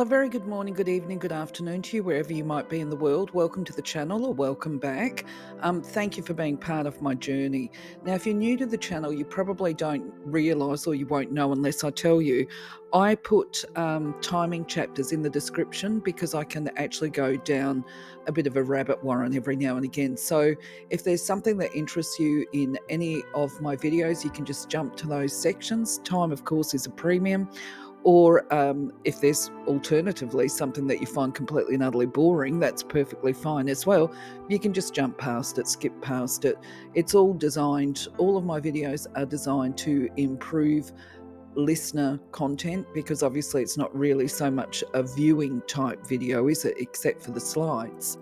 Well, a very good morning, good evening, good afternoon to you, wherever you might be in the world. Welcome to the channel, or welcome back. Thank you for being part of my journey. Now, if you're new to the channel, you probably don't realise, or you won't know unless I tell you, I put timing chapters in the description because I can actually go down a bit of a rabbit warren every now and again. So if there's something that interests you in any of my videos, you can just jump to those sections. Time, of course, is a premium. Or if there's alternatively something that you find completely and utterly boring, that's perfectly fine as well. You can just jump past it, skip past it. It's all designed, all of my videos are designed to improve listener content, because obviously it's not really so much a viewing type video, is it, except for the slides.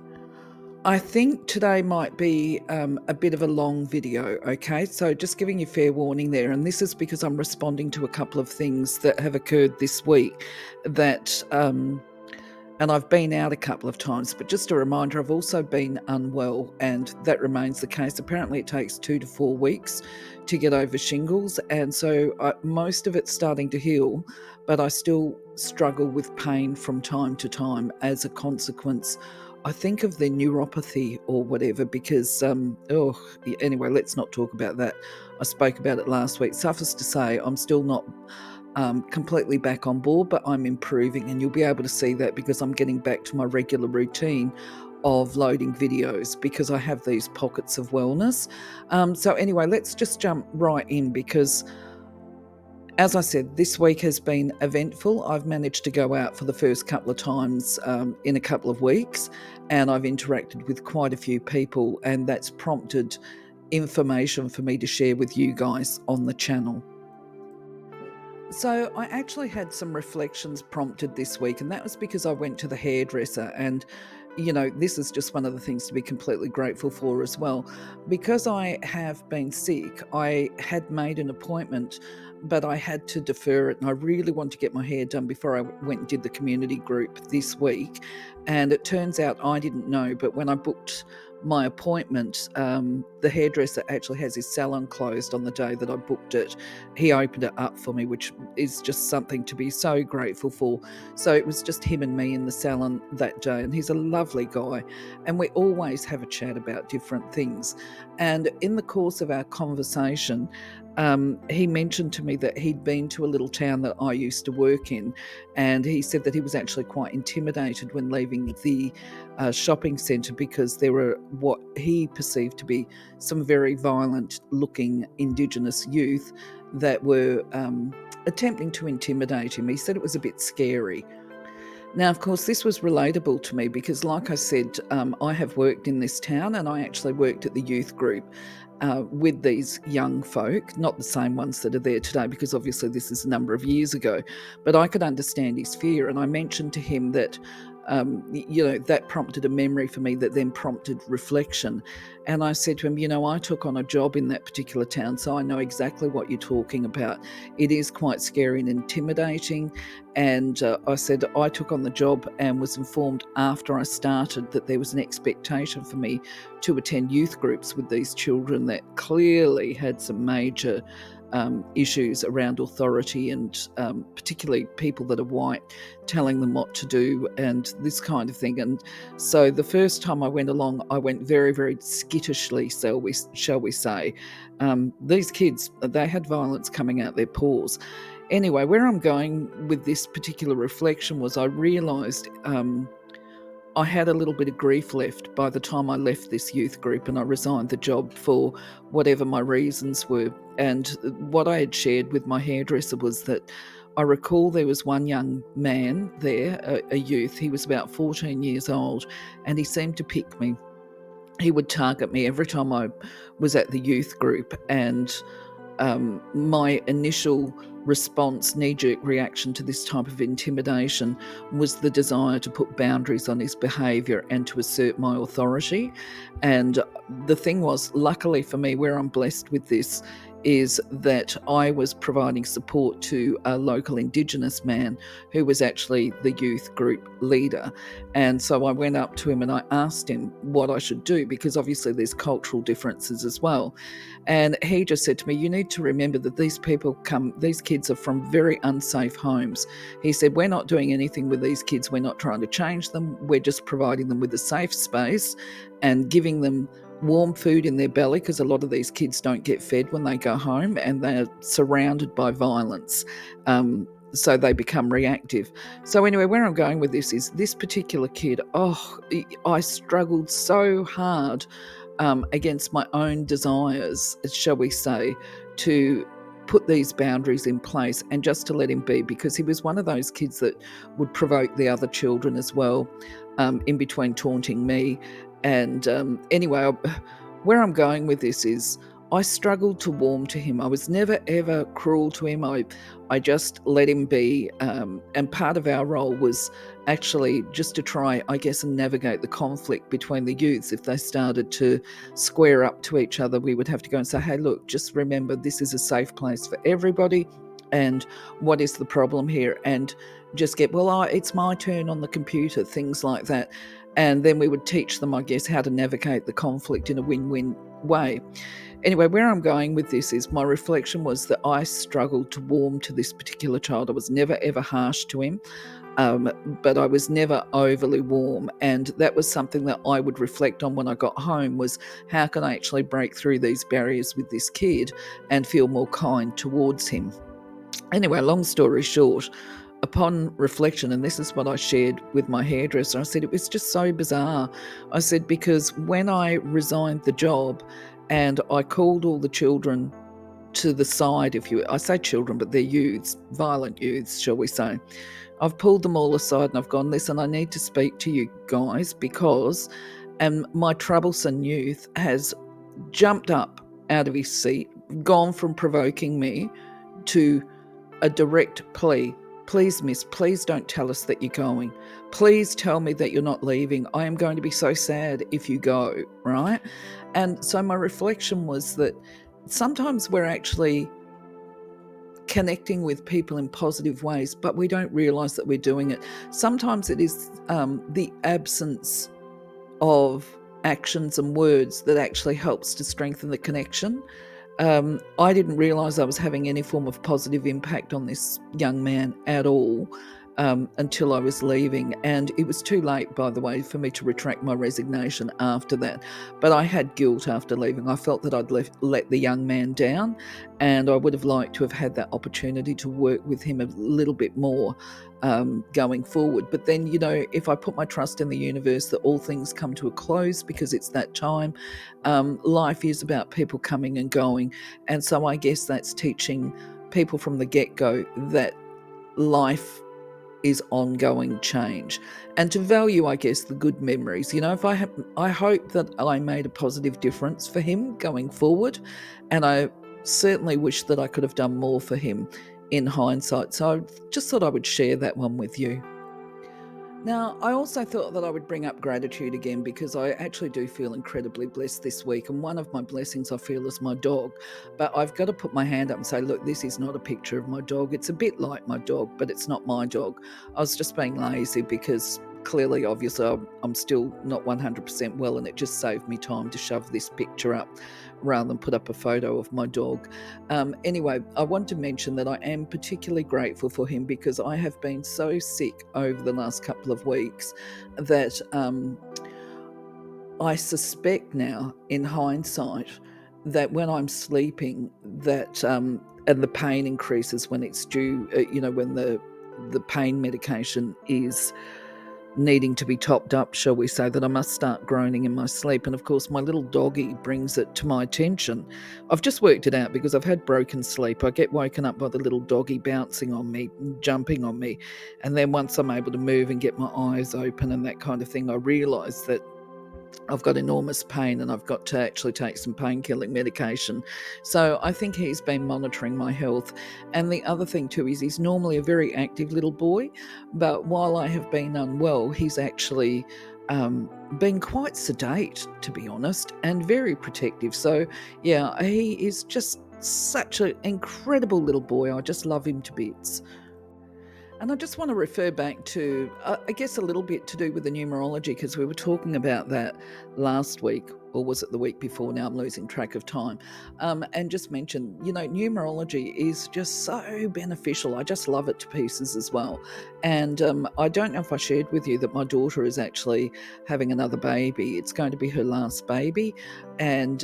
I think today might be a bit of a long video, okay? So just giving you fair warning there, and this is because I'm responding to a couple of things that have occurred this week that, and I've been out a couple of times, but just a reminder, I've also been unwell, and that remains the case. Apparently it takes 2 to 4 weeks to get over shingles, and so most of it's starting to heal, but I still struggle with pain from time to time as a consequence, I think, of the neuropathy or whatever, because, anyway, let's not talk about that. I spoke about it last week. Suffice to say, I'm still not completely back on board, but I'm improving, and you'll be able to see that because I'm getting back to my regular routine of loading videos because I have these pockets of wellness. So anyway, let's just jump right in because, as I said, this week has been eventful. I've managed to go out for the first couple of times in a couple of weeks, and I've interacted with quite a few people, and that's prompted information for me to share with you guys on the channel. So I actually had some reflections prompted this week, and that was because I went to the hairdresser, and this is just one of the things to be completely grateful for as well. Because I have been sick, I had made an appointment, but I had to defer it, and I really wanted to get my hair done before I went and did the community group this week. And it turns out I didn't know, but when I booked my appointment, the hairdresser actually has his salon closed on the day that I booked it. He opened it up for me, which is just something to be so grateful for. So it was just him and me in the salon that day, and he's a lovely guy, and we always have a chat about different things. And in the course of our conversation, he mentioned to me that he'd been to a little town that I used to work in, and he said that he was actually quite intimidated when leaving the shopping centre because there were what he perceived to be some very violent looking Indigenous youth that were attempting to intimidate him. He said it was a bit scary. Now, of course, this was relatable to me because, like I said, I have worked in this town, and I actually worked at the youth group with these young folk, not the same ones that are there today, because obviously this is a number of years ago, but I could understand his fear. And I mentioned to him that, that prompted a memory for me that then prompted reflection. And I said to him, I took on a job in that particular town, so I know exactly what you're talking about. It is quite scary and intimidating. And I said I took on the job and was informed after I started that there was an expectation for me to attend youth groups with these children that clearly had some major issues around authority, and particularly people that are white telling them what to do and this kind of thing. And so the first time I went along, I went very, very skittishly, shall we say. These kids, they had violence coming out their pores. Anyway, where I'm going with this particular reflection was I realised I had a little bit of grief left by the time I left this youth group, and I resigned the job for whatever my reasons were. And what I had shared with my hairdresser was that I recall there was one young man there, a youth. He was about 14 years old, and he seemed to pick me. He would target me every time I was at the youth group, and my initial response, knee-jerk reaction to this type of intimidation was the desire to put boundaries on his behaviour and to assert my authority. And the thing was, luckily for me, where I'm blessed with this is that I was providing support to a local Indigenous man who was actually the youth group leader. And so I went up to him and I asked him what I should do, because obviously there's cultural differences as well. And he just said to me, you need to remember that these kids are from very unsafe homes. He said, we're not doing anything with these kids. We're not trying to change them. We're just providing them with a safe space and giving them warm food in their belly, because a lot of these kids don't get fed when they go home and they're surrounded by violence. So they become reactive. So anyway, where I'm going with this is this particular kid, I struggled so hard against my own desires, shall we say, to put these boundaries in place and just to let him be, because he was one of those kids that would provoke the other children as well, in between taunting me. And anyway, where I'm going with this is I struggled to warm to him. I was never, ever cruel to him. I just let him be. And part of our role was actually just to try, I guess, and navigate the conflict between the youths. If they started to square up to each other, we would have to go and say, hey, look, just remember this is a safe place for everybody. And what is the problem here? And just get, it's my turn on the computer, things like that. And then we would teach them, I guess, how to navigate the conflict in a win-win way. Anyway, where I'm going with this is my reflection was that I struggled to warm to this particular child. I was never, ever harsh to him, but I was never overly warm. And that was something that I would reflect on when I got home, was how can I actually break through these barriers with this kid and feel more kind towards him. Anyway, long story short, upon reflection, and this is what I shared with my hairdresser, I said it was just so bizarre. I said, because when I resigned the job and I called all the children to the side, I say children, but they're youths, violent youths, shall we say. I've pulled them all aside and I've gone, listen, I need to speak to you guys, because my troublesome youth has jumped up out of his seat, gone from provoking me to a direct plea. Please, miss, please don't tell us that you're going. Please tell me that you're not leaving. I am going to be so sad if you go, right? And so my reflection was that sometimes we're actually connecting with people in positive ways, but we don't realize that we're doing it. Sometimes it is the absence of actions and words that actually helps to strengthen the connection. I didn't realize I was having any form of positive impact on this young man at all until I was leaving. And it was too late, by the way, for me to retract my resignation after that. But I had guilt after leaving. I felt that I'd let the young man down, and I would have liked to have had that opportunity to work with him a little bit more going forward. But then, if I put my trust in the universe that all things come to a close because it's that time, life is about people coming and going. And so I guess that's teaching people from the get-go that life is ongoing change, and to value, I guess, the good memories. I hope that I made a positive difference for him going forward, and I certainly wish that I could have done more for him in hindsight. So I just thought I would share that one with you. Now, I also thought that I would bring up gratitude again, because I actually do feel incredibly blessed this week. And one of my blessings I feel is my dog. But I've got to put my hand up and say, look, this is not a picture of my dog. It's a bit like my dog, but it's not my dog. I was just being lazy because clearly, obviously, I'm still not 100% well, and it just saved me time to shove this picture up rather than put up a photo of my dog. Anyway, I want to mention that I am particularly grateful for him, because I have been so sick over the last couple of weeks that I suspect now, in hindsight, that when I'm sleeping, that and the pain increases when it's due, when the pain medication is needing to be topped up, shall we say, that I must start groaning in my sleep. And of course, my little doggy brings it to my attention. I've just worked it out because I've had broken sleep. I get woken up by the little doggy bouncing on me, jumping on me. And then once I'm able to move and get my eyes open and that kind of thing, I realise that I've got enormous pain and I've got to actually take some pain-killing medication. So I think he's been monitoring my health. And the other thing too is he's normally a very active little boy, but while I have been unwell, he's actually been quite sedate, to be honest, and very protective. So yeah, he is just such an incredible little boy. I just love him to bits. And I just want to refer back to, I guess, a little bit to do with the numerology, because we were talking about that last week, or was it the week before? Now I'm losing track of time. And just mention, numerology is just so beneficial. I just love it to pieces as well. And I don't know if I shared with you that my daughter is actually having another baby. It's going to be her last baby. And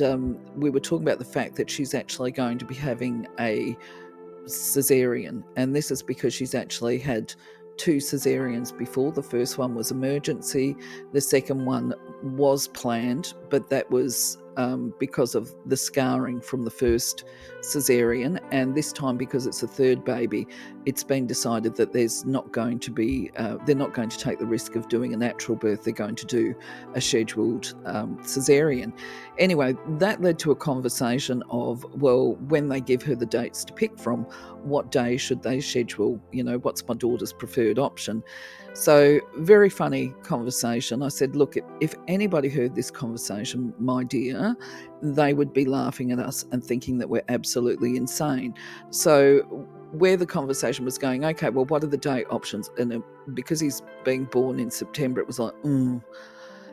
we were talking about the fact that she's actually going to be having a cesarean, and this is because she's actually had 2 cesareans before. The first one was emergency, the second one was planned, but that was because of the scarring from the first cesarean. And this time, because it's a third baby, it's been decided that there's not going to be they're not going to take the risk of doing a natural birth. They're going to do a scheduled cesarean. Anyway, that led to a conversation of, well, when they give her the dates to pick from, what day should they schedule? What's my daughter's preferred option? So, very funny conversation. I said, look, if anybody heard this conversation, my dear, they would be laughing at us and thinking that we're absolutely insane. So, where the conversation was going, okay, well, what are the date options? And because he's being born in September, it was like,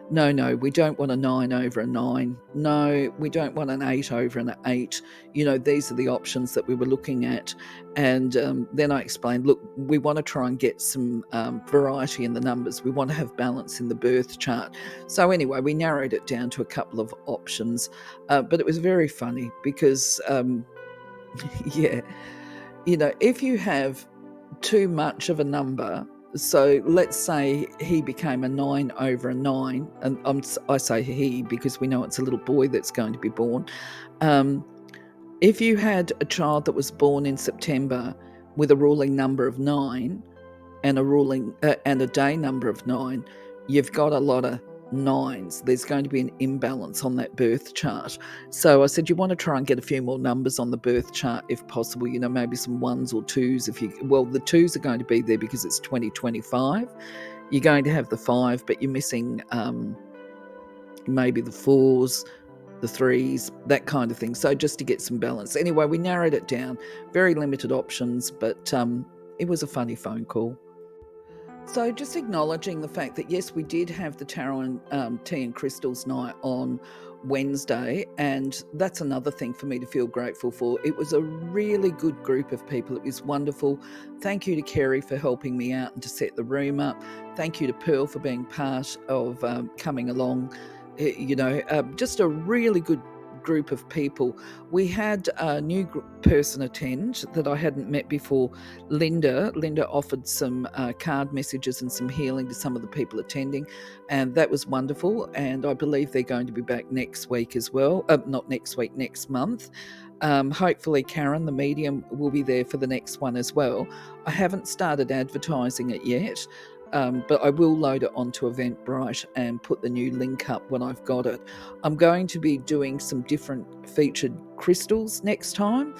no, we don't want a 9 over a 9. No, we don't want an 8 over an 8. These are the options that we were looking at. And then I explained, look, we want to try and get some variety in the numbers. We want to have balance in the birth chart. So anyway, we narrowed it down to a couple of options. But it was very funny because, yeah, if you have too much of a number, so let's say he became a 9 over a 9, and I say he because we know it's a little boy that's going to be born. If you had a child that was born in September with a ruling number of 9 and a day number of 9, you've got a lot of 9s. There's going to be an imbalance on that birth chart. So I said, you want to try and get a few more numbers on the birth chart if possible, maybe some 1s or 2s. The 2s are going to be there because it's 2025. You're going to have the 5, but you're missing maybe the 4s, the 3s, that kind of thing. So just to get some balance. Anyway, we narrowed it down. Very limited options, but it was a funny phone call. So just acknowledging the fact that, yes, we did have the Tarot and Tea and Crystals night on Wednesday, and that's another thing for me to feel grateful for. It was a really good group of people. It was wonderful. Thank you to Kerry for helping me out and to set the room up. Thank you to Pearl for being part of coming along. Just a really good group of people. We had a new person attend that I hadn't met before, Linda. Linda offered some card messages and some healing to some of the people attending, and that was wonderful. And I believe they're going to be back next week as well. Not next week, next month. Hopefully Karen, the medium, will be there for the next one as well. I haven't started advertising it yet. But I will load it onto Eventbrite and put the new link up when I've got it. I'm going to be doing some different featured crystals next time,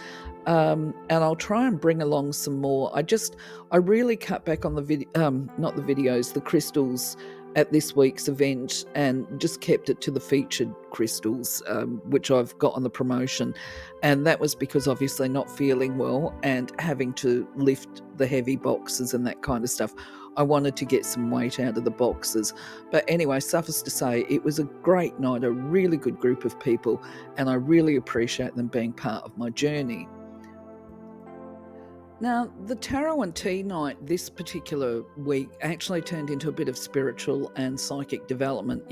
and I'll try and bring along some more. I really cut back on the crystals at this week's event, and just kept it to the featured crystals, which I've got on the promotion. And that was because obviously not feeling well and having to lift the heavy boxes and that kind of stuff. I wanted to get some weight out of the boxes. But anyway, suffice to say, it was a great night, a really good group of people, and I really appreciate them being part of my journey. Now, the Tarot and Tea night this particular week actually turned into a bit of spiritual and psychic development.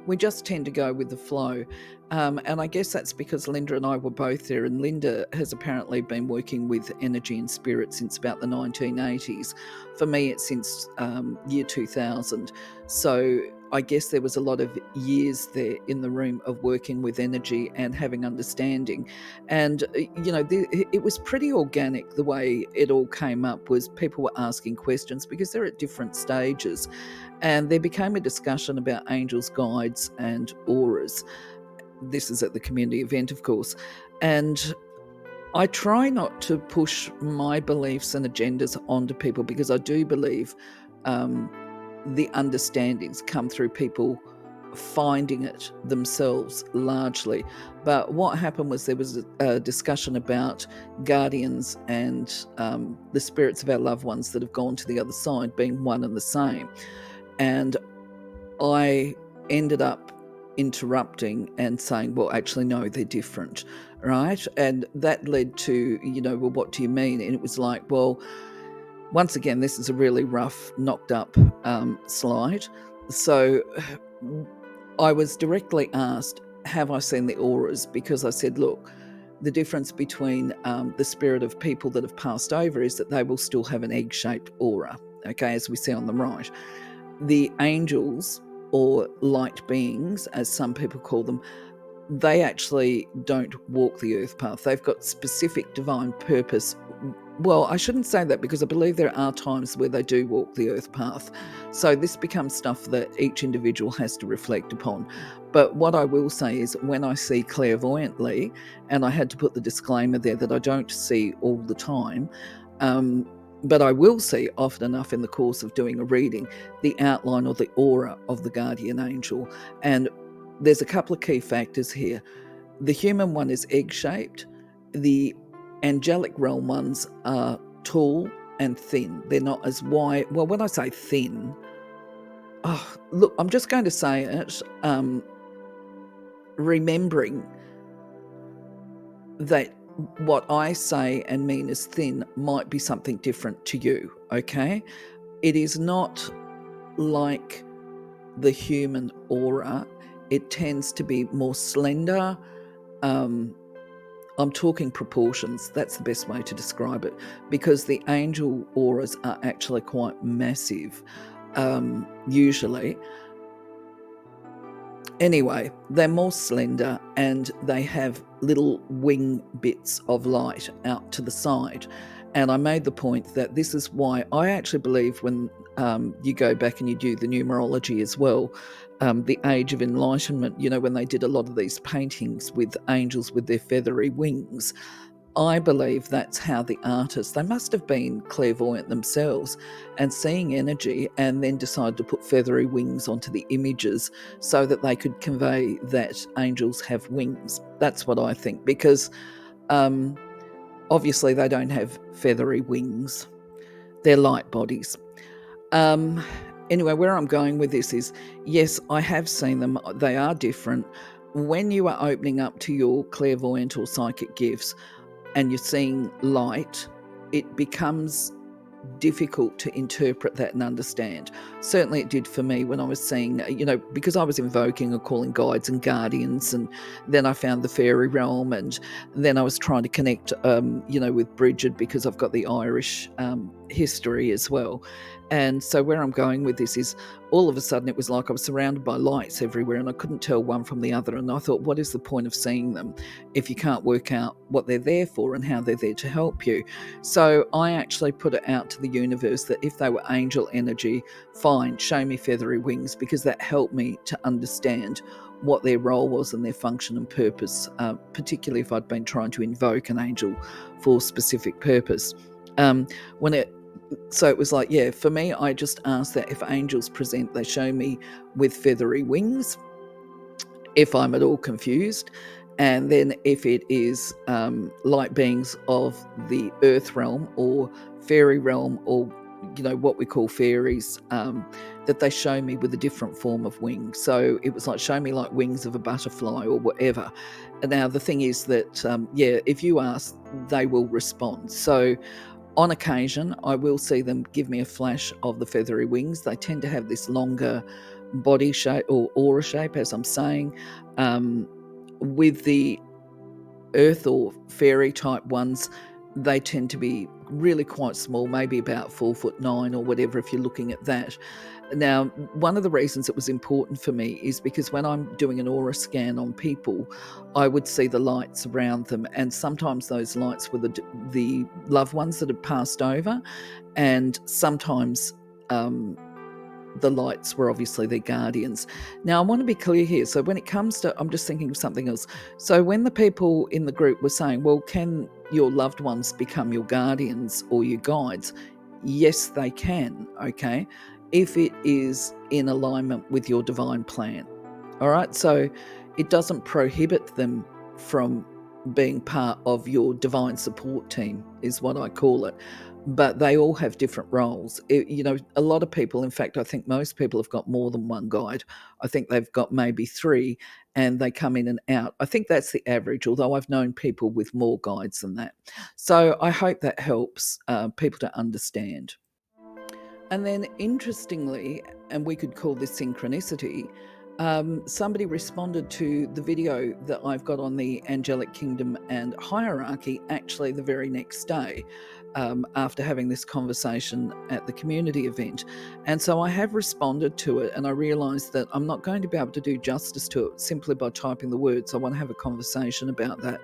We just tend to go with the flow. And I guess that's because Linda and I were both there, and Linda has apparently been working with energy and spirit since about the 1980s. For me, it's since year 2000. So I guess there was a lot of years there in the room of working with energy and having understanding. And, it was pretty organic the way it all came up. Was people were asking questions because they're at different stages. And there became a discussion about angels, guides and auras. This is at the community event, of course. And I try not to push my beliefs and agendas onto people, because I do believe the understandings come through people finding it themselves largely. But what happened was there was a discussion about guardians and the spirits of our loved ones that have gone to the other side being one and the same. And I ended up interrupting and saying, well, actually, no, they're different, right? And that led to, well, what do you mean? And it was like, well, once again, this is a really rough, knocked up slide. So I was directly asked, have I seen the auras? Because I said, look, the difference between the spirit of people that have passed over is that they will still have an egg-shaped aura, okay, as we see on the right. The angels, or light beings, as some people call them, they actually don't walk the earth path. They've got specific divine purpose. Well, I shouldn't say that, because I believe there are times where they do walk the earth path. So this becomes stuff that each individual has to reflect upon. But what I will say is, when I see clairvoyantly, and I had to put the disclaimer there that I don't see all the time, but I will see often enough in the course of doing a reading, the outline or the aura of the guardian angel. And there's a couple of key factors here. The human one is egg-shaped. The angelic realm ones are tall and thin. They're not as wide. Well, when I say thin, look, I'm just going to say it, remembering that what I say and mean as thin might be something different to you, okay? It is not like the human aura. It tends to be more slender. I'm talking proportions. That's the best way to describe it, because the angel auras are actually quite massive, usually. Anyway, they're more slender and they have little wing bits of light out to the side. And I made the point that this is why I actually believe, when you go back and you do the numerology as well, the Age of Enlightenment, when they did a lot of these paintings with angels with their feathery wings, I believe that's how the artists, they must have been clairvoyant themselves and seeing energy, and then decided to put feathery wings onto the images so that they could convey that angels have wings. That's what I think, because obviously they don't have feathery wings. They're light bodies. Anyway, where I'm going with this is, yes, I have seen them. They are different. When you are opening up to your clairvoyant or psychic gifts and you're seeing light, it becomes difficult to interpret that and understand. Certainly it did for me when I was seeing, because I was invoking or calling guides and guardians, and then I found the fairy realm, and then I was trying to connect, with Bridget, because I've got the Irish history as well. And so where I'm going with this is, all of a sudden it was like I was surrounded by lights everywhere and I couldn't tell one from the other. And I thought, what is the point of seeing them if you can't work out what they're there for and how they're there to help you? So I actually put it out to the universe that if they were angel energy, fine, show me feathery wings, because that helped me to understand what their role was and their function and purpose, particularly if I'd been trying to invoke an angel for a specific purpose. So it was like, yeah, for me, I just asked that if angels present, they show me with feathery wings, if I'm at all confused. And then if it is light beings of the earth realm or fairy realm, or what we call fairies, that they show me with a different form of wing. So it was like, show me like wings of a butterfly or whatever. And now the thing is that, if you ask, they will respond. So on occasion, I will see them give me a flash of the feathery wings. They tend to have this longer body shape or aura shape, as I'm saying. With the earth or fairy type ones, they tend to be really quite small, maybe about 4'9" or whatever, if you're looking at that. Now, one of the reasons it was important for me is because when I'm doing an aura scan on people, I would see the lights around them, and sometimes those lights were the loved ones that had passed over, and sometimes the lights were obviously their guardians. Now, I want to be clear here. So when it comes to, I'm just thinking of something else. So when the people in the group were saying, well, can your loved ones become your guardians or your guides? Yes, they can, okay, if it is in alignment with your divine plan. All right, so it doesn't prohibit them from being part of your divine support team, is what I call it. But they all have different roles. A lot of people, in fact, I think most people have got more than one guide. I think they've got maybe three and they come in and out. I think that's the average, although I've known people with more guides than that. So I hope that helps people to understand. And then, interestingly, and we could call this synchronicity, somebody responded to the video that I've got on the Angelic Kingdom and Hierarchy actually the very next day, after having this conversation at the community event. And so I have responded to it, and I realised that I'm not going to be able to do justice to it simply by typing the words. I want to have a conversation about that.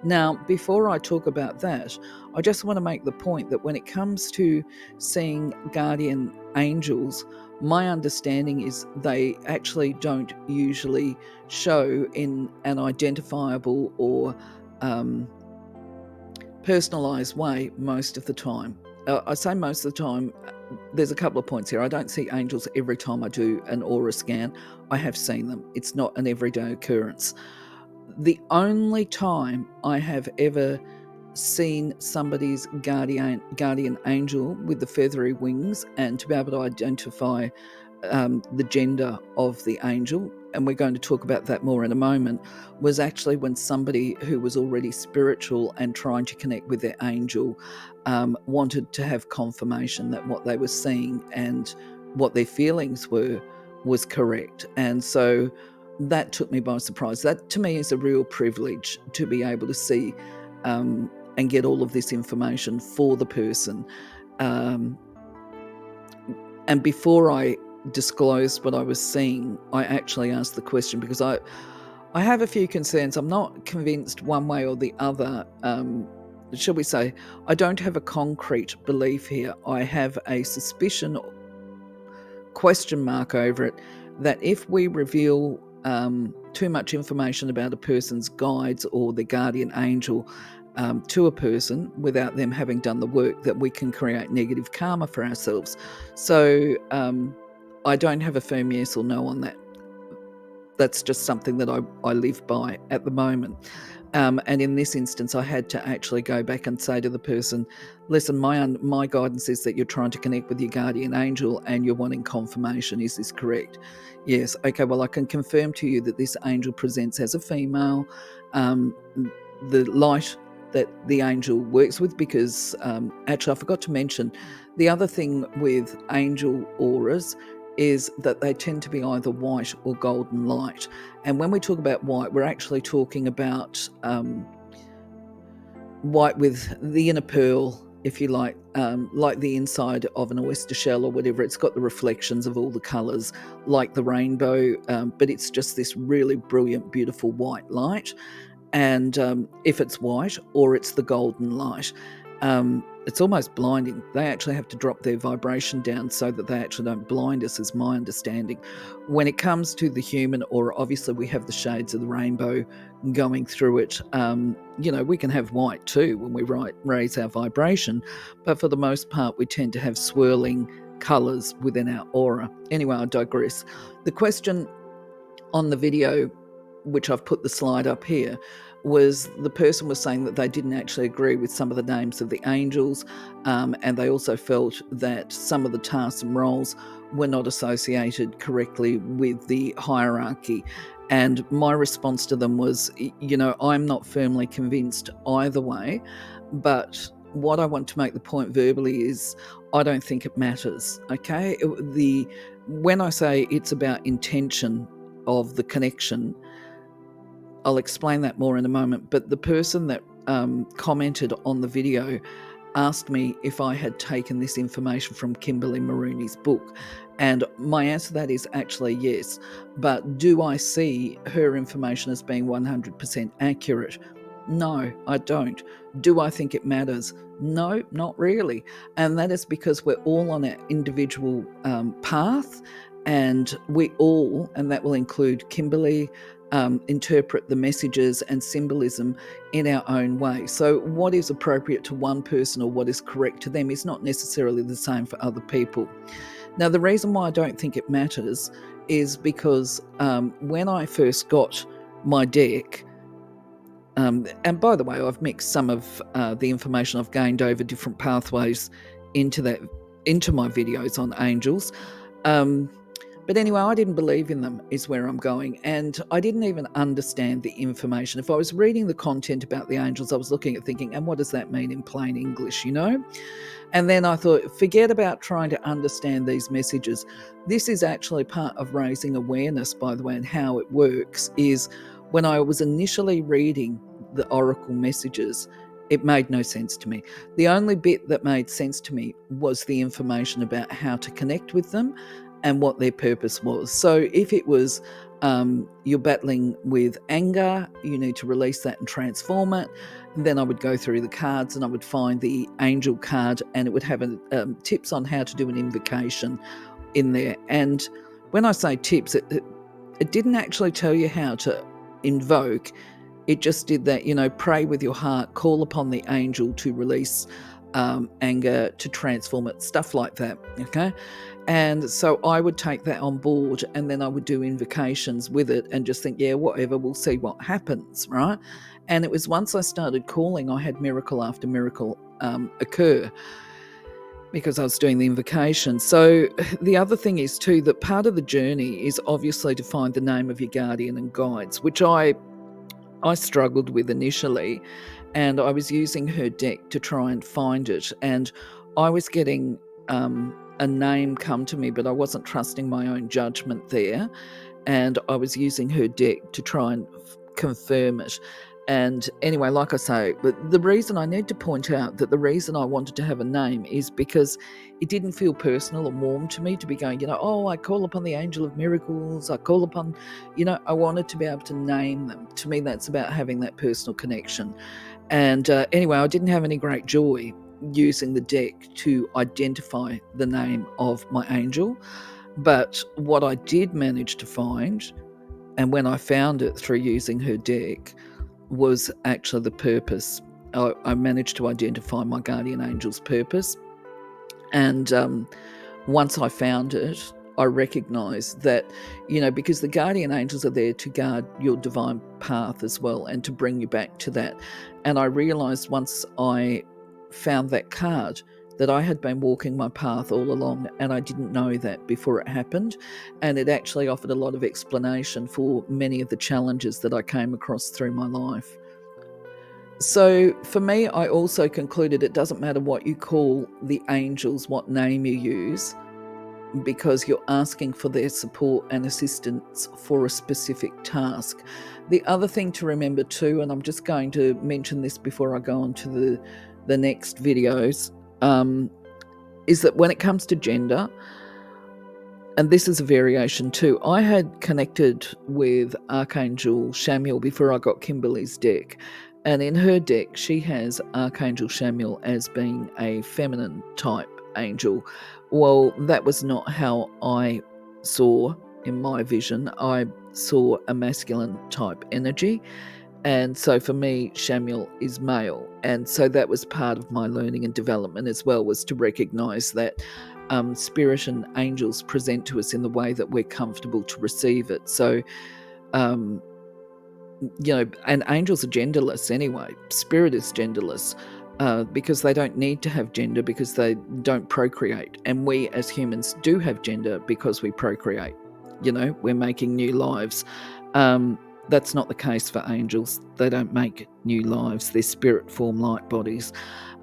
Now, before I talk about that, I just want to make the point that when it comes to seeing guardian angels, my understanding is they actually don't usually show in an identifiable or personalised way most of the time. I say most of the time. There's a couple of points here. I don't see angels every time I do an aura scan. I have seen them. It's not an everyday occurrence. The only time I have ever seen somebody's guardian angel with the feathery wings and to be able to identify the gender of the angel, and we're going to talk about that more in a moment, was actually when somebody who was already spiritual and trying to connect with their angel wanted to have confirmation that what they were seeing and what their feelings were was correct. And so that took me by surprise. That to me is a real privilege, to be able to see and get all of this information for the person. And before I disclosed what I was seeing, I actually asked the question because I have a few concerns. I'm not convinced one way or the other. Shall we say, I don't have a concrete belief here. I have a suspicion, question mark over it, that if we reveal too much information about a person's guides or the guardian angel to a person without them having done the work, that we can create negative karma for ourselves. So I don't have a firm yes or no on that. That's just something that I live by at the moment. And in this instance, I had to actually go back and say to the person, listen, my guidance is that you're trying to connect with your guardian angel and you're wanting confirmation. Is this correct? Yes. Okay, well, I can confirm to you that this angel presents as a female. The light that the angel works with, because actually I forgot to mention, the other thing with angel auras is that they tend to be either white or golden light. And when we talk about white, we're actually talking about white with the inner pearl, if you like the inside of an oyster shell or whatever. It's got the reflections of all the colours, like the rainbow, but it's just this really brilliant, beautiful white light. And if it's white or it's the golden light, it's almost blinding. They actually have to drop their vibration down so that they actually don't blind us, is my understanding. When it comes to the human aura, obviously we have the shades of the rainbow going through it. We can have white too when we raise our vibration, but for the most part we tend to have swirling colours within our aura. Anyway, I digress. The question on the video, which I've put the slide up here, was the person was saying that they didn't actually agree with some of the names of the angels, and they also felt that some of the tasks and roles were not associated correctly with the hierarchy. And my response to them was, I'm not firmly convinced either way, but what I want to make the point verbally is I don't think it matters, okay? When I say it's about intention of the connection, I'll explain that more in a moment, but the person that commented on the video asked me if I had taken this information from Kimberly Maroney's book, and my answer to that is actually yes. But do I see her information as being 100% accurate? No, I don't. Do I think it matters? No, not really. And that is because we're all on our individual path, and we all, and that will include Kimberly, interpret the messages and symbolism in our own way. So what is appropriate to one person or what is correct to them is not necessarily the same for other people. Now, the reason why I don't think it matters is because when I first got my deck, and by the way, I've mixed some of the information I've gained over different pathways into my videos on angels. But anyway, I didn't believe in them, is where I'm going. And I didn't even understand the information. If I was reading the content about the angels, I was looking at thinking, and what does that mean in plain English, you know? And then I thought, forget about trying to understand these messages. This is actually part of raising awareness, by the way, and how it works is when I was initially reading the oracle messages, it made no sense to me. The only bit that made sense to me was the information about how to connect with them and what their purpose was. So if it was you're battling with anger, you need to release that and transform it, then I would go through the cards and I would find the angel card, and it would have tips on how to do an invocation in there. And when I say tips, it didn't actually tell you how to invoke. It just did that, pray with your heart, call upon the angel to release anger, to transform it, stuff like that, okay? And so I would take that on board, and then I would do invocations with it and just think, yeah, whatever, we'll see what happens, right? And it was once I started calling, I had miracle after miracle occur because I was doing the invocation. So the other thing is too, that part of the journey is obviously to find the name of your guardian and guides, which I struggled with initially, and I was using her deck to try and find it, and I was getting a name come to me, but I wasn't trusting my own judgment there, and I was using her deck to try and confirm it. And anyway, like I say, but the reason I need to point out that the reason I wanted to have a name is because it didn't feel personal and warm to me to be going, oh, I call upon the angel of miracles, I call upon, I wanted to be able to name them. To me, that's about having that personal connection. And anyway, I didn't have any great joy using the deck to identify the name of my angel. But what I did manage to find, and when I found it through using her deck, was actually the purpose. I managed to identify my guardian angel's purpose. And once I found it, I recognised that, because the guardian angels are there to guard your divine path as well and to bring you back to that. And I realised once I found that card that I had been walking my path all along, and I didn't know that before it happened. And it actually offered a lot of explanation for many of the challenges that I came across through my life. So for me, I also concluded it doesn't matter what you call the angels, what name you use, because you're asking for their support and assistance for a specific task. The other thing to remember too, and I'm just going to mention this before I go on to the next videos, is that when it comes to gender, and this is a variation too, I had connected with Archangel Chamuel before I got Kimberly's deck. And in her deck, she has Archangel Chamuel as being a feminine type angel. Well, that was not how I saw in my vision. I saw a masculine type energy. And so for me, Chamuel is male. And so that was part of my learning and development as well, was to recognize that spirit and angels present to us in the way that we're comfortable to receive it. So, and angels are genderless anyway. Spirit is genderless because they don't need to have gender because they don't procreate. And we as humans do have gender because we procreate. We're making new lives. That's not the case for angels. They don't make new lives. They're spirit form light bodies.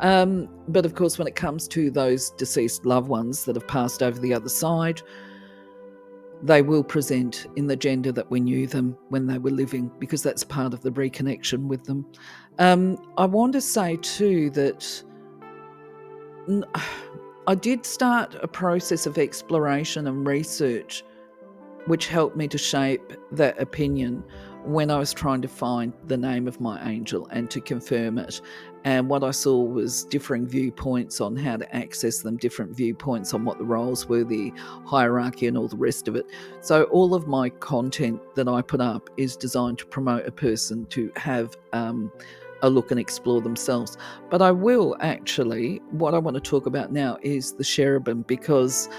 But of course, when it comes to those deceased loved ones that have passed over the other side, they will present in the gender that we knew them when they were living, because that's part of the reconnection with them. I want to say too that I did start a process of exploration and research which helped me to shape that opinion when I was trying to find the name of my angel and to confirm it. And what I saw was differing viewpoints on how to access them, different viewpoints on what the roles were, the hierarchy and all the rest of it. So all of my content that I put up is designed to promote a person to have a look and explore themselves. But I will actually, what I want to talk about now is the cherubim, because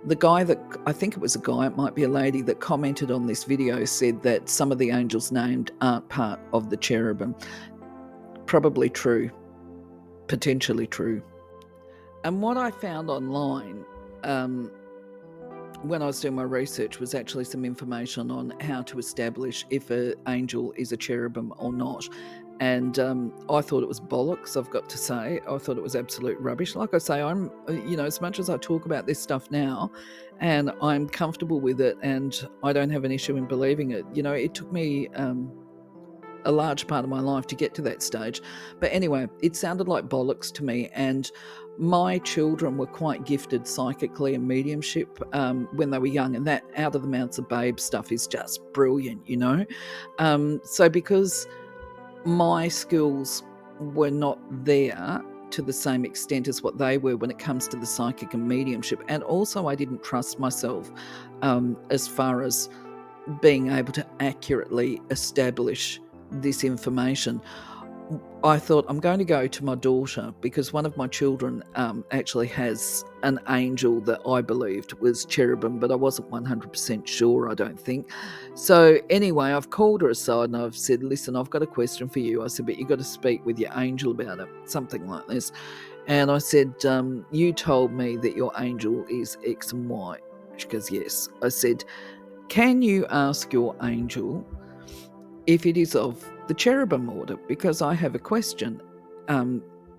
The guy that, I think it was a guy, it might be a lady, that commented on this video said that some of the angels named aren't part of the cherubim. Probably true, potentially true. And what I found online when I was doing my research was actually some information on how to establish if an angel is a cherubim or not. And I thought it was bollocks, I've got to say. I thought it was absolute rubbish. Like I say, I'm, as much as I talk about this stuff now and I'm comfortable with it and I don't have an issue in believing it, it took me a large part of my life to get to that stage. But anyway, it sounded like bollocks to me. And my children were quite gifted psychically and mediumship when they were young, and that out of the mouths of babes stuff is just brilliant, So because my skills were not there to the same extent as what they were when it comes to the psychic and mediumship, and also I didn't trust myself as far as being able to accurately establish this information, I thought I'm going to go to my daughter, because one of my children actually has an angel that I believed was cherubim, but I wasn't 100% sure, I don't think. So anyway, I've called her aside and I've said, listen, I've got a question for you. I said, but you've got to speak with your angel about it, something like this. And I said, you told me that your angel is X and Y. She goes, yes. I said, can you ask your angel if it is of the cherubim order, because I have a question,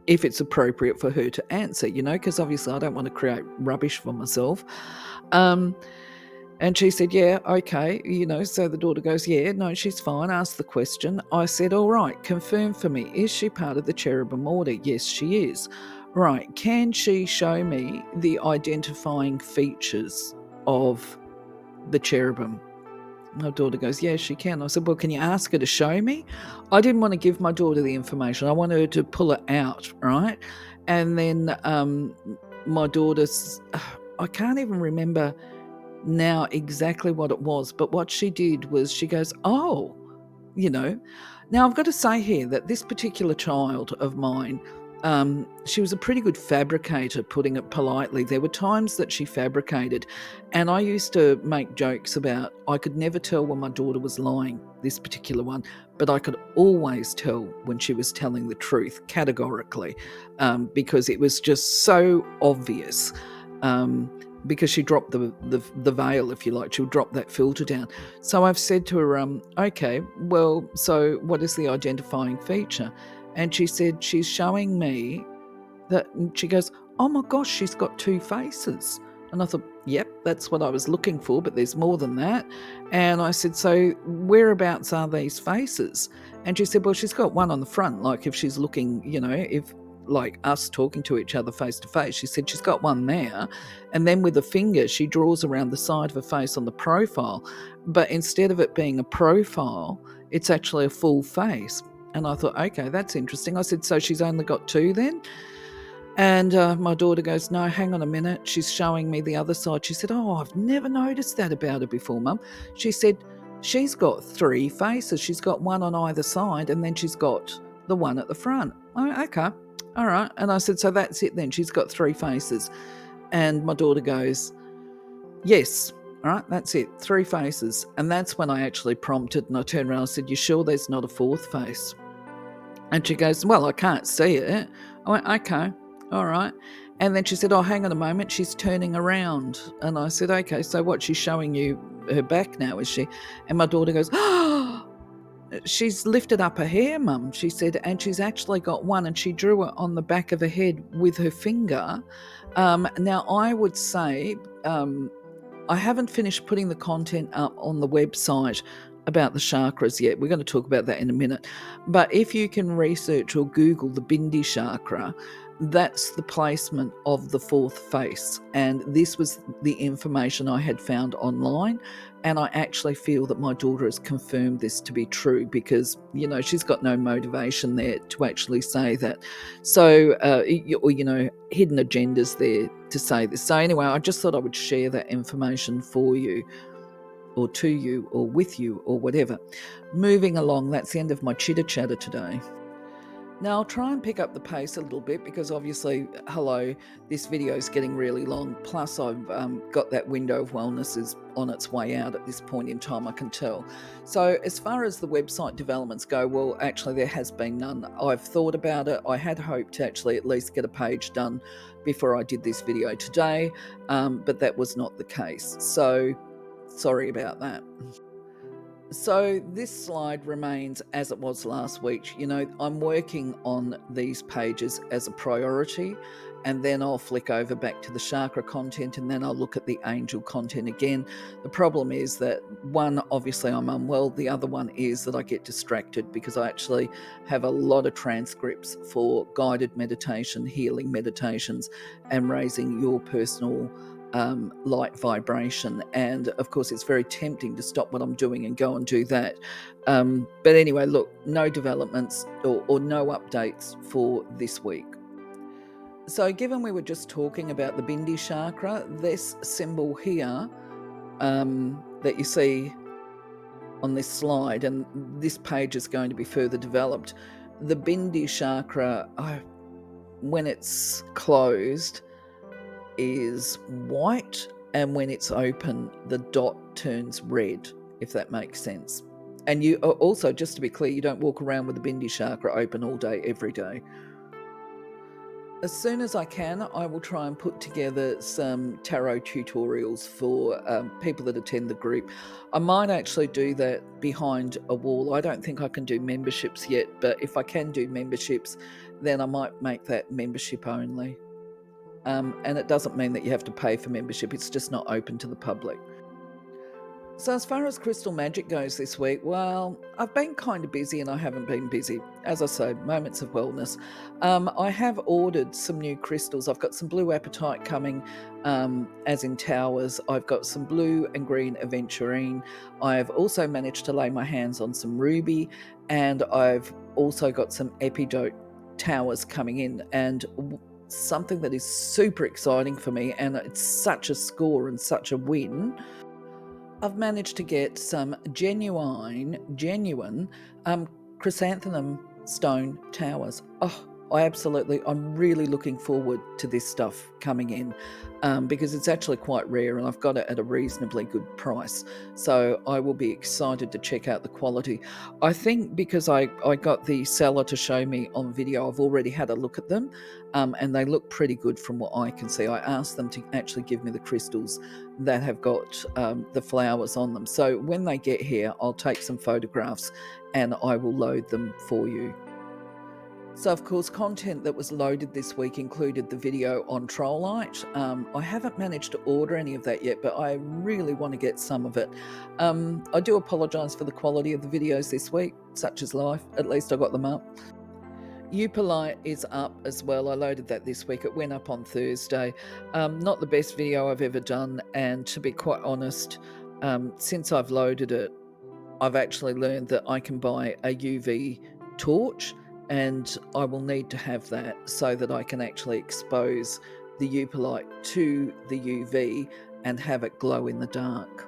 if it's appropriate for her to answer, because obviously I don't want to create rubbish for myself. And she said, yeah, okay, so the daughter goes, yeah, no, she's fine, ask the question. I said, all right, confirm for me, is she part of the cherubim order? Yes, she is. Right, can she show me the identifying features of the cherubim? My daughter goes, yeah, she can. I said, well, can you ask her to show me? I didn't want to give my daughter the information. I wanted her to pull it out, right? And then my daughter's, I can't even remember now exactly what it was, but what she did was she goes, oh, Now I've got to say here that this particular child of mine, she was a pretty good fabricator, putting it politely. There were times that she fabricated, and I used to make jokes about I could never tell when my daughter was lying, this particular one, but I could always tell when she was telling the truth categorically, because it was just so obvious. Because she dropped the veil, if you like, she'll drop that filter down. So I've said to her, okay, well, so what is the identifying feature? And she said, she's showing me that, and she goes, oh my gosh, she's got two faces. And I thought, yep, that's what I was looking for, but there's more than that. And I said, so whereabouts are these faces? And she said, well, she's got one on the front, like if she's looking, if like us talking to each other face to face. She said she's got one there, and then with a finger she draws around the side of her face on the profile, but instead of it being a profile, it's actually a full face. And I thought, okay, that's interesting. I said, so she's only got two then? And my daughter goes, no, hang on a minute, she's showing me the other side. She said, oh, I've never noticed that about her before, Mum. She said she's got three faces. She's got one on either side, and then she's got the one at the front. Oh, okay. All right. And I said, so that's it then, she's got three faces. And my daughter goes, yes, all right, that's it, three faces. And that's when I actually prompted, and I turned around and said, you sure there's not a fourth face? And she goes, well, I can't see it. I went, okay, all right. And then she said, oh, hang on a moment, she's turning around. And I said, okay, so what, she's showing you her back now, is she? And my daughter goes, oh, she's lifted up her hair, Mum, she said, and she's actually got one, and she drew it on the back of her head with her finger. Now, I would say I haven't finished putting the content up on the website about the chakras yet. We're going to talk about that in a minute. But if you can research or Google the Bindi chakra, that's the placement of the fourth face. And this was the information I had found online. And I actually feel that my daughter has confirmed this to be true, because, she's got no motivation there to actually say that. So, hidden agendas there to say this. So anyway, I just thought I would share that information for you, or to you, or with you, or whatever. Moving along, that's the end of my chitter chatter today. Now I'll try and pick up the pace a little bit because obviously, hello, this video is getting really long. Plus I've got that window of wellness is on its way out at this point in time, I can tell. So as far as the website developments go, well, actually there has been none. I've thought about it. I had hoped to actually at least get a page done before I did this video today, but that was not the case. So sorry about that. So this slide remains as it was last week. You know, I'm working on these pages as a priority, and then I'll flick over back to the chakra content, and then I'll look at the angel content again. The problem is that one, obviously I'm unwell. The other one is that I get distracted because I actually have a lot of transcripts for guided meditation, healing meditations, and raising your personal light vibration. And of course it's very tempting to stop what I'm doing and go and do that, but anyway, look, no developments or no updates for this week. So given we were just talking about the Bindi chakra, this symbol here that you see on this slide, and this page is going to be further developed, the Bindi chakra, when it's closed, is white, and when it's open the dot turns red, if that makes sense. And you also, just to be clear, you don't walk around with the Bindi chakra open all day every day. As soon as I can, I will try and put together some tarot tutorials for people that attend the group. I might actually do that behind a wall. I don't think I can do memberships yet, but if I can do memberships, then I might make that membership only. And it doesn't mean that you have to pay for membership, it's just not open to the public. So as far as crystal magic goes this week, well, I've been kind of busy and I haven't been busy. As I say, moments of wellness. I have ordered some new crystals. I've got some blue apatite coming, as in towers. I've got some blue and green aventurine. I've also managed to lay my hands on some ruby, and I've also got some epidote towers coming in. And something that is super exciting for me, and it's such a score and such a win, I've managed to get some genuine Chrysanthemum Stone towers. I'm really looking forward to this stuff coming in, because it's actually quite rare and I've got it at a reasonably good price. So I will be excited to check out the quality. I think because I got the seller to show me on video, I've already had a look at them, and they look pretty good from what I can see. I asked them to actually give me the crystals that have got the flowers on them. So when they get here, I'll take some photographs and I will load them for you. So, of course, content that was loaded this week included the video on Trolleite. I haven't managed to order any of that yet, but I really want to get some of it. I do apologise for the quality of the videos this week, such is life. At least I got them up. Yooperlite is up as well. I loaded that this week. It went up on Thursday. Not the best video I've ever done, and to be quite honest, since I've loaded it, I've actually learned that I can buy a UV torch, and I will need to have that so that I can actually expose the Yooperlite to the UV and have it glow in the dark.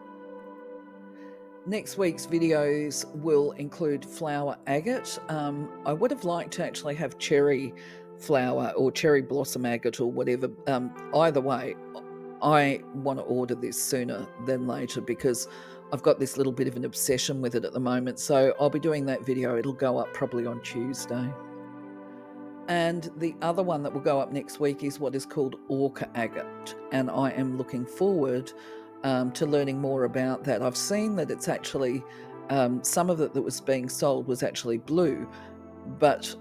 Next week's videos will include flower agate. I would have liked to actually have cherry flower or cherry blossom agate or whatever. Either way, I want to order this sooner than later because I've got this little bit of an obsession with it at the moment. So I'll be doing that video. It'll go up probably on Tuesday. And the other one that will go up next week is what is called Orca agate. And I am looking forward to learning more about that. I've seen that it's actually, some of it that was being sold was actually blue, but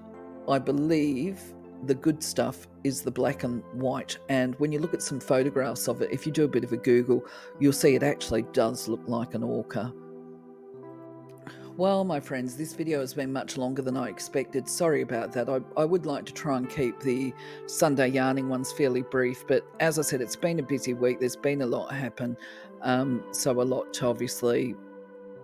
I believe the good stuff is the black and white. And when you look at some photographs of it, if you do a bit of a Google, you'll see it actually does look like an orca. Well, my friends, this video has been much longer than I expected. Sorry about that. I would like to try and keep the Sunday yarning ones fairly brief, but as I said, it's been a busy week. There's been a lot happen, so a lot to obviously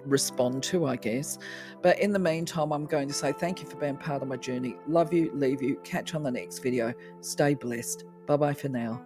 respond to, I guess. But in the meantime, I'm going to say thank you for being part of my journey. Love you, leave you, catch you on the next video. Stay blessed. Bye-bye for now.